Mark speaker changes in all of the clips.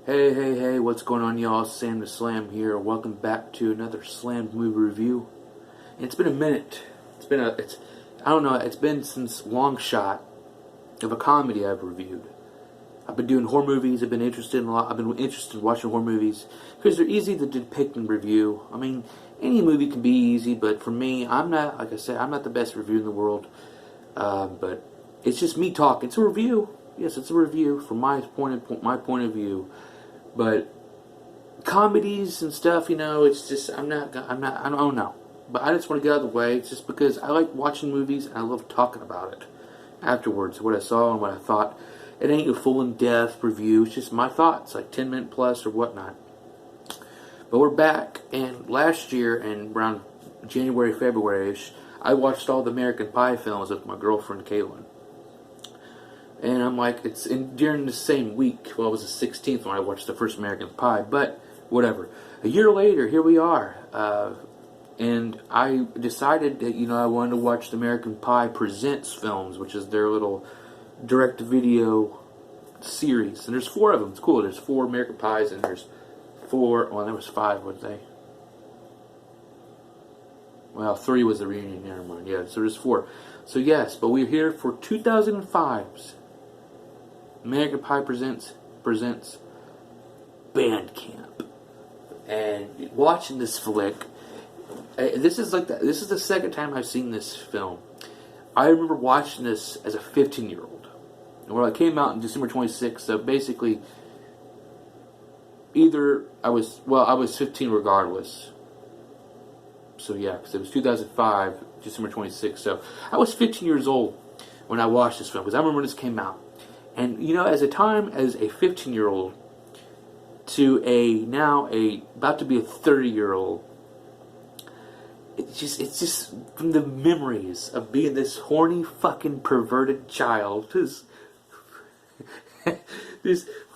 Speaker 1: Hey, hey, hey, what's going on, y'all? Sam the Slam here. Welcome back to another Slam movie review. It's been a minute. I don't know, it's been since Long Shot of a comedy I've reviewed. I've been doing horror movies. I've been interested in watching horror movies because they're easy to depict and review. I mean, any movie can be easy, but for me, I'm not, like I said, I'm not the best reviewer in the world. But it's just me talking. It's a review. Yes, it's a review from my point of view. But comedies and stuff, it's just I don't know. But I just want to get out of the way. It's just because I like watching movies and I love talking about it afterwards, what I saw and what I thought. It ain't a full in-depth review. It's just my thoughts, like 10-minute plus or whatnot. But we're back, and last year, and around January, February-ish, I watched all the American Pie films with my girlfriend, Caitlin. And I'm like, during the same week. Well, it was the 16th when I watched the first American Pie, but whatever. A year later, here we are. And I decided that, I wanted to watch the American Pie Presents films, which is their little direct-to-video series. And there's 4 of them. It's cool. There's 4 American Pies, and there's 4... Well, there was 5, wasn't they? Well, 3 was the reunion. Never mind. Yeah, so there's 4. So, yes, but we're here for 2005's American Pie Presents Band Camp. And watching this flick, this is the second time I've seen this film. I remember watching this as a 15-year-old. Well, it came out on December 26th, so basically I was 15 regardless. So yeah, because it was 2005, December 26th. So I was 15 years old when I watched this film, because I remember when this came out. And as a 15-year-old to now about to be a 30-year-old, it's just from the memories of being this horny fucking perverted child, this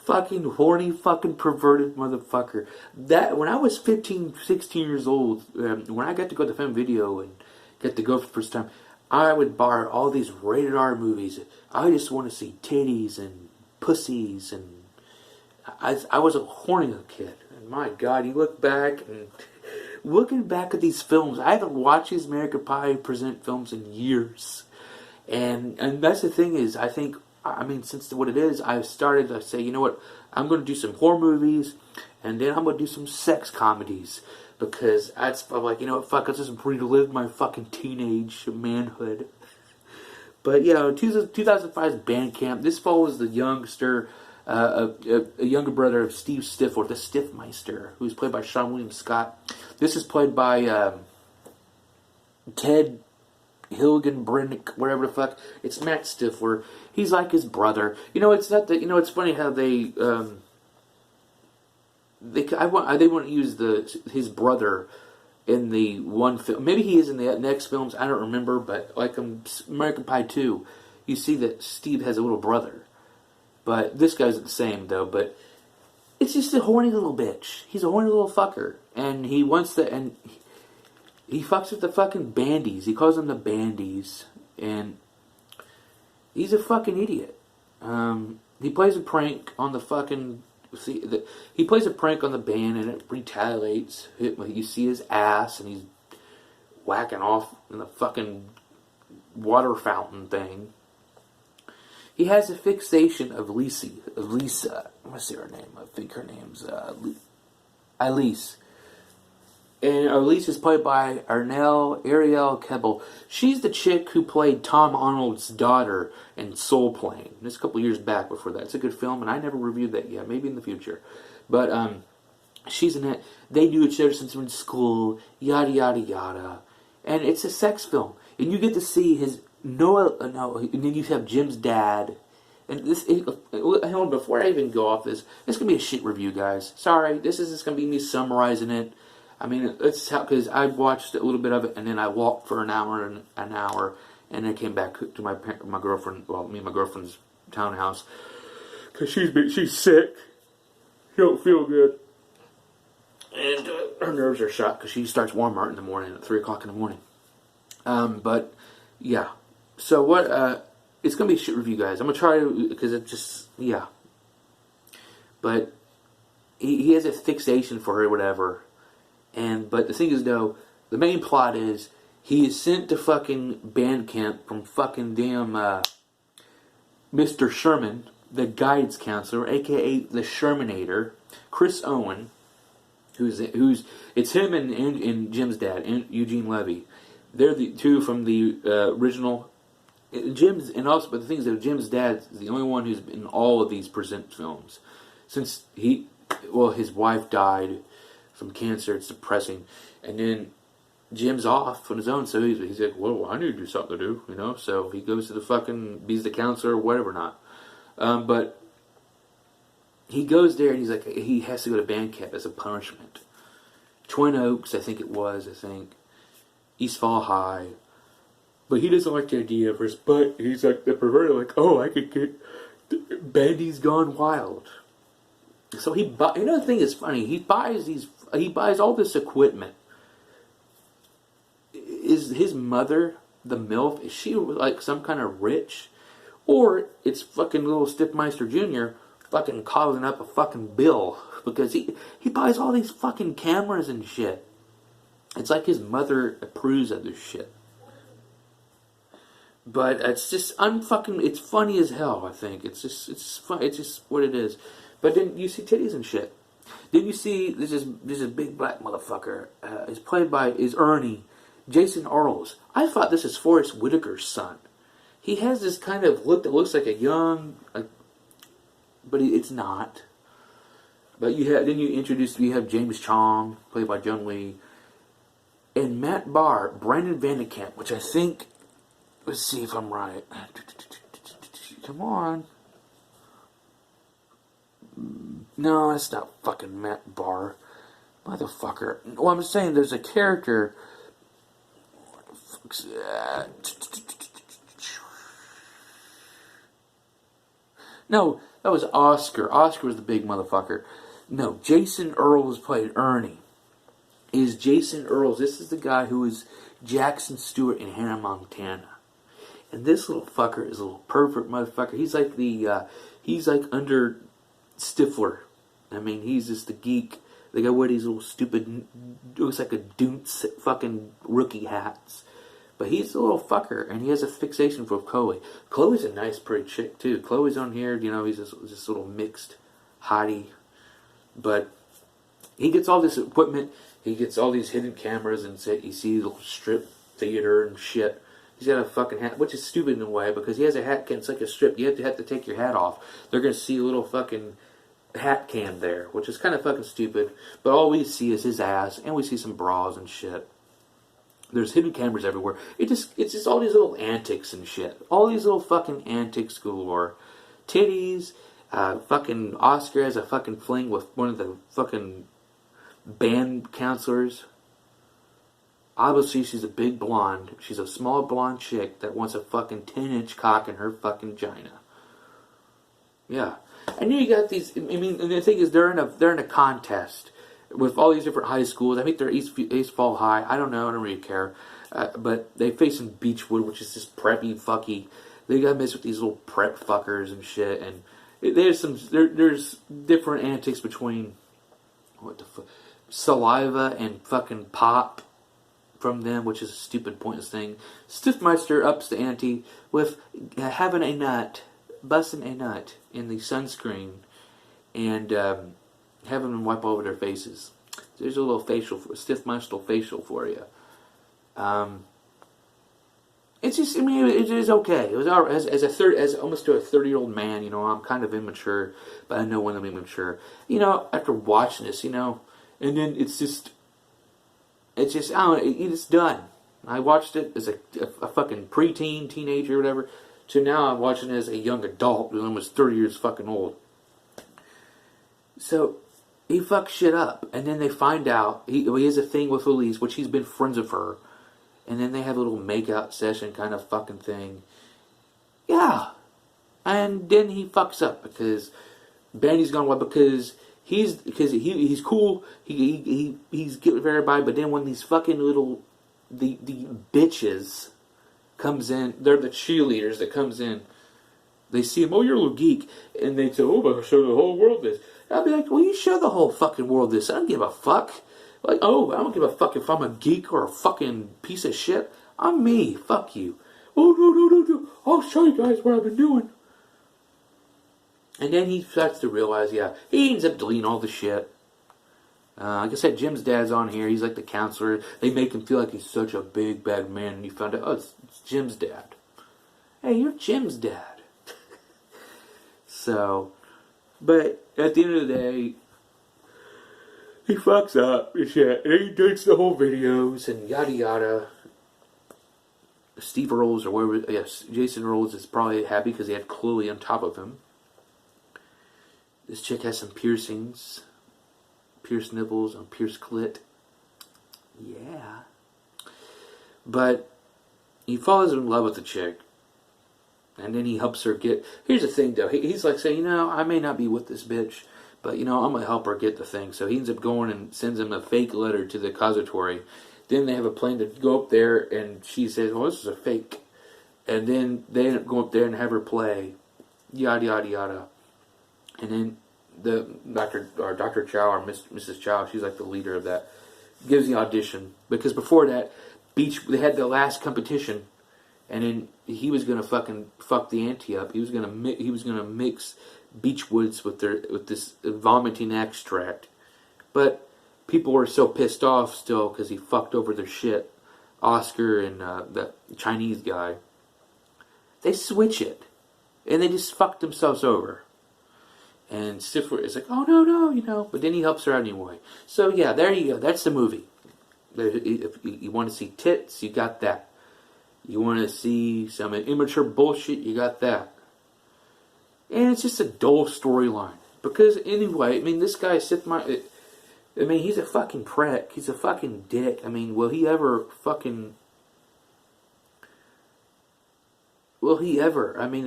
Speaker 1: fucking horny fucking perverted motherfucker. That when I was 15, 16 years old, when I got to go to film video and get to go for the first time, I would borrow all these rated R movies. I just want to see titties and pussies, and I was a horny little kid. And my God, you look back and looking back at these films, I haven't watched these American Pie Present films in years. And that's the thing is, since what it is, I've started to say, you know what, I'm going to do some horror movies, and then I'm going to do some sex comedies, because I'm like, fuck, let's just relive my fucking teenage manhood. But, 2005's Band Camp, this follows the youngster, a younger brother of Steve Stiffler, the Stiffmeister, who's played by Sean William Scott. This is played by Ted Hilgenbrinck, whatever the fuck. It's Matt Stiffler. He's like his brother. It's not that. It's funny how they wouldn't use his brother in the one film. Maybe he is in the next films. I don't remember. But like American Pie 2, you see that Steve has a little brother. But this guy's the same though. But it's just a horny little bitch. He's a horny little fucker, and he wants to and. He fucks with the fucking bandies. He calls them the bandies. And he's a fucking idiot. He plays a prank on the fucking... he plays a prank on the band, and it retaliates. You see his ass, and he's whacking off in the fucking water fountain thing. He has a fixation of Lisa. I'm going to say her name. I think her name's Elise. And Elise is played by Ariel Kebbel. She's the chick who played Tom Arnold's daughter in Soul Plane. This a couple years back before that. It's a good film, and I never reviewed that yet. Maybe in the future. But she's in it. They knew each other since they were in school. Yada, yada, yada. And it's a sex film. And you get to see his... and then you have Jim's dad. And hold on, before I even go off this going to be a shit review, guys. Sorry, this is just going to be me summarizing it. I mean, it's how, because I watched a little bit of it, and then I walked for an hour, and then came back to my girlfriend, me and my girlfriend's townhouse, because she's sick. She don't feel good. And her nerves are shot, because she starts Walmart in the morning, at 3 o'clock in the morning. But, yeah. So what, it's going to be a shit review, guys. I'm going to try to, because it just, yeah. But he has a fixation for her or whatever. But the thing is, though, the main plot is he is sent to fucking band camp from fucking damn Mr. Sherman, the guidance counselor, aka the Shermanator, Chris Owen, who's it's him and Jim's dad, and Eugene Levy. They're the two from the original. Jim's, and also, but the thing is that Jim's dad is the only one who's in all of these present films, since his wife died from cancer. It's depressing, and then Jim's off on his own, so he's like, well, I need to do something to do, you know. So he goes to the fucking, he's the counselor, or whatever not. But he goes there, and he's like, he has to go to band camp as a punishment. Twin Oaks, I think it was. East Fall High. But he doesn't like the idea of his butt. He's like the perverted, like, oh, I could get Bandy's Gone Wild. So another thing is funny. He buys all this equipment. Is his mother, the MILF, is she like some kind of rich? Or it's fucking little Stiffmeister Jr. fucking calling up a fucking bill because he buys all these fucking cameras and shit. It's like his mother approves of this shit. But it's just it's funny as hell, I think. It's just what it is. But then you see titties and shit. Then you see this is big black motherfucker. Is Ernie, Jason Earls. I thought this is Forrest Whitaker's son. He has this kind of look that looks like a young, but it's not. But you have James Chong, played by Jung Lee, and Matt Barr, Brandon Vandekamp, which I think. Let's see if I'm right. Come on. No, that's not fucking Matt Barr. Motherfucker. Well, I'm saying there's a character. No, that was Oscar. Oscar was the big motherfucker. No, Jason Earls played Ernie. Jason Earls. This is the guy who is Jackson Stewart in Hannah Montana. And this little fucker is a little pervert motherfucker. He's like under Stiffler. I mean, he's just the geek. They got wear these little stupid, looks like a Doontz fucking rookie hats. But he's a little fucker, and he has a fixation for Chloe. Chloe's a nice, pretty chick, too. Chloe's on here, you know, he's this little mixed hottie. But he gets all this equipment. He gets all these hidden cameras, and you see the little strip theater and shit. He's got a fucking hat, which is stupid in a way, because he has a hat cam. It's like a strip. You have to take your hat off. They're going to see a little fucking hat cam there, which is kind of fucking stupid. But all we see is his ass, and we see some bras and shit. There's hidden cameras everywhere. It's just all these little antics and shit. All these little fucking antics galore. Titties. Fucking Oscar has a fucking fling with one of the fucking band counselors. Obviously, she's a big blonde. She's a small blonde chick that wants a fucking 10-inch cock in her fucking vagina. Yeah. And then you got these. I mean, and the thing is, they're in a contest with all these different high schools. I think they're East Fall High. I don't know. I don't really care. But they face in Beechwood, which is just preppy fucky. They got to mess with these little prep fuckers and shit. And there's different antics between what the fuck, saliva and fucking pop from them, which is a stupid, pointless thing. Stiffmeister ups the ante with having a nut, busting a nut in the sunscreen, and having them wipe over their faces. There's a little Stiffmeister facial for you. It's just, I mean, it is okay. It was as almost to a 30-year-old man, you know, I'm kind of immature, but I know when I'm immature. You know, after watching this, you know, and then it's just, I don't know, it's done. I watched it as a fucking preteen, teenager, or whatever, to now I'm watching it as a young adult who's almost 30 years fucking old. So, he fucks shit up, and then they find out, he has a thing with Elise, which he's been friends with her, and then they have a little make-out session kind of fucking thing. Yeah. And then he fucks up, because Bandy's gone wild, because he's cool, he's getting with everybody, but then when these fucking little, the bitches comes in, they're the cheerleaders that comes in, They see him, oh, you're a little geek. And they say, oh, I'm going to show the whole world this. And I'll be like, well, you show the whole fucking world this. I don't give a fuck. Like, oh, I don't give a fuck if I'm a geek or a fucking piece of shit. I'm me. Fuck you. Oh, no. I'll show you guys what I've been doing. And then he starts to realize, yeah, he ends up deleting all the shit. Like I said, Jim's dad's on here. He's like the counselor. They make him feel like he's such a big, bad man. And you found out, oh, it's Jim's dad. Hey, you're Jim's dad. So, but at the end of the day, he fucks up and shit. And he deletes the whole videos and yada yada. Steve Earls or whatever, yes, Jason Earls is probably happy because he had Chloe on top of him. This chick has some piercings. Pierced nipples and pierced clit. Yeah. But he falls in love with the chick. And then he helps her get... Here's the thing, though. He's like saying, I may not be with this bitch, but, I'm going to help her get the thing. So he ends up going and sends him a fake letter to the casuatory. Then they have a plan to go up there, and she says, oh, this is a fake. And then they end up going up there and have her play. Yada, yada, yada. And then the Dr. Chow or Mrs. Chow, she's like the leader of that, gives the audition. Because before that, they had the last competition, and then he was gonna fucking fuck the ante up. He was gonna mix Beechwoods with this vomiting extract, but people were so pissed off still because he fucked over their shit. Oscar and the Chinese guy, they switch it, and they just fucked themselves over. And Stiffler is like, oh, no, but then he helps her out anyway. So, yeah, there you go. That's the movie. If you want to see tits, you got that. You want to see some immature bullshit, you got that. And it's just a dull storyline. Because, anyway, this guy, he's a fucking prick. He's a fucking dick. Will he ever... the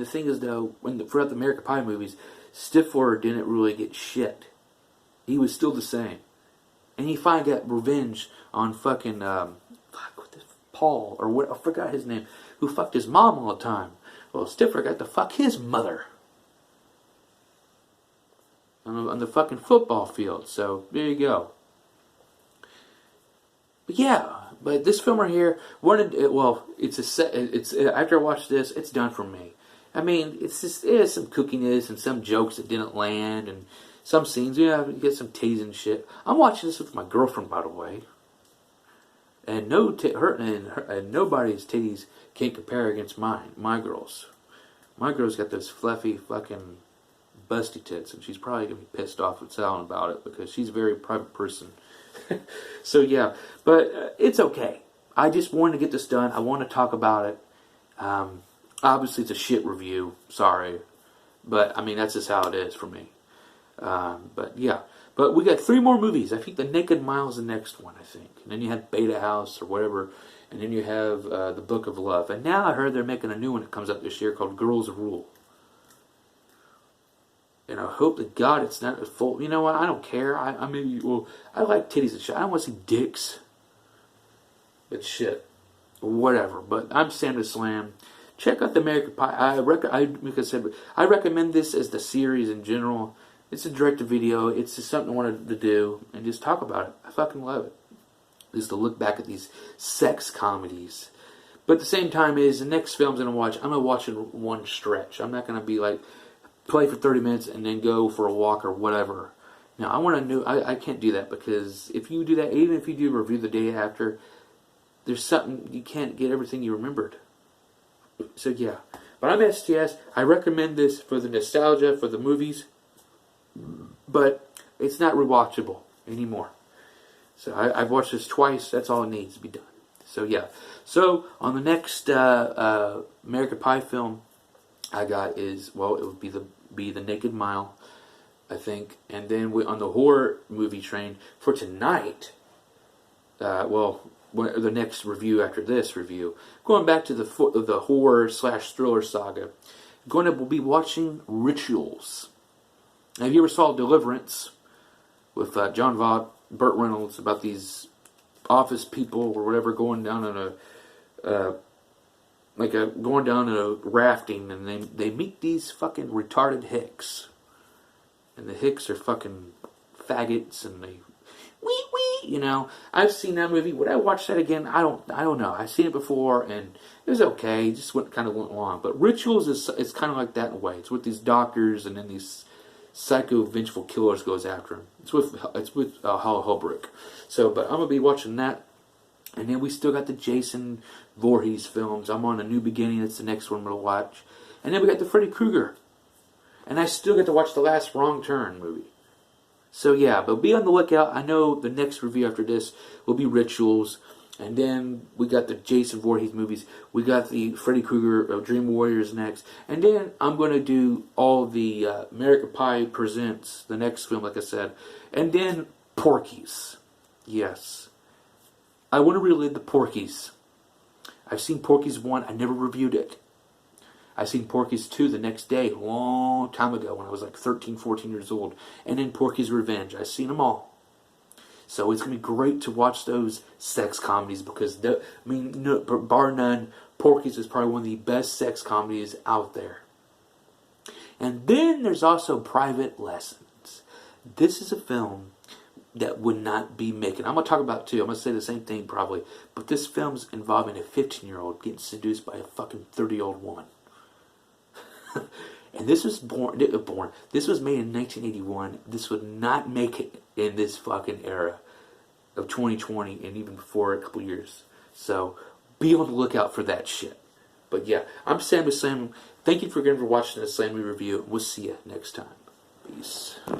Speaker 1: thing is, though, throughout the American Pie movies... Stiffler didn't really get shit. He was still the same. And he finally got revenge on fucking, Paul, or what, I forgot his name, who fucked his mom all the time. Well, Stiffler got to fuck his mother. On the fucking football field. So, there you go. But yeah, this film right here, after I watched this, it's done for me. It's just, it has some kookiness and some jokes that didn't land and some scenes, you get some teasing shit. I'm watching this with my girlfriend, by the way. And nobody's titties can't compare against mine, my girls. My girl's got those fluffy fucking busty tits, and she's probably going to be pissed off at Alan about it because she's a very private person. So yeah, but it's okay. I just wanted to get this done. I want to talk about it. Obviously, it's a shit review. Sorry. But, that's just how it is for me. But, yeah. But we got 3 more movies. I think The Naked Mile is the next one, I think. And then you have Beta House or whatever. And then you have The Book of Love. And now I heard they're making a new one that comes out this year called Girls Rule. And I hope to God it's not a full... You know what? I don't care. I like titties and shit. I don't want to see dicks. But shit. Whatever. But I'm Sandra Slam. Check out the American Pie. I recommend this as the series in general. It's a direct-to-video. It's just something I wanted to do and just talk about it. I fucking love it. Just to look back at these sex comedies. But at the same time is the next films I'm going to watch in one stretch. I'm not going to be like, play for 30 minutes and then go for a walk or whatever. Now, I can't do that because if you do that, even if you do a review the day after, there's something, you can't get everything you remembered. So yeah, but I'm STS. I recommend this for the nostalgia, for the movies, but it's not rewatchable anymore. So I've watched this twice. That's all it needs to be done. So yeah. So on the next American Pie film I got is, it would be the Naked Mile, I think, and then on the horror movie train for tonight. The next review after this review, going back to the horror/thriller saga, we'll be watching Rituals. Now, if you ever saw Deliverance with John Voight, Burt Reynolds, about these office people or whatever going down on like going down a rafting, and they meet these fucking retarded hicks, and the hicks are fucking faggots, and they wee wee. You know, I've seen that movie. Would I watch that again? I don't know. I've seen it before, and it was okay. It just kind of went along. But Rituals is kind of like that in a way. It's with these doctors, and then these psycho vengeful killers goes after him. It's with Hilgenbrinck. So, but I'm gonna be watching that, and then we still got the Jason Voorhees films. I'm on A New Beginning. That's the next one I'm gonna watch, and then we got the Freddy Krueger, and I still get to watch the last Wrong Turn movie. So yeah, but be on the lookout. I know the next review after this will be Rituals, and then we got the Jason Voorhees movies. We got the Freddy Krueger Dream Warriors next, and then I'm going to do all the American Pie Presents, the next film, like I said, and then Porky's. Yes, I want to relive the Porky's. I've seen Porky's 1. I never reviewed it. I seen Porky's 2 the next day, a long time ago, when I was like 13, 14 years old. And then Porky's Revenge. I've seen them all. So it's going to be great to watch those sex comedies, because, bar none, Porky's is probably one of the best sex comedies out there. And then there's also Private Lessons. This is a film that would not be making. I'm going to talk about it too. I'm going to say the same thing probably. But this film's involving a 15-year-old getting seduced by a fucking 30-year-old woman. And this was this was made in 1981. This would not make it in this fucking era of 2020, and even before a couple years. So be on the lookout for that shit. But yeah, I'm Sam with Sam. Thank you for watching the Sam review. We'll see you next time. Peace.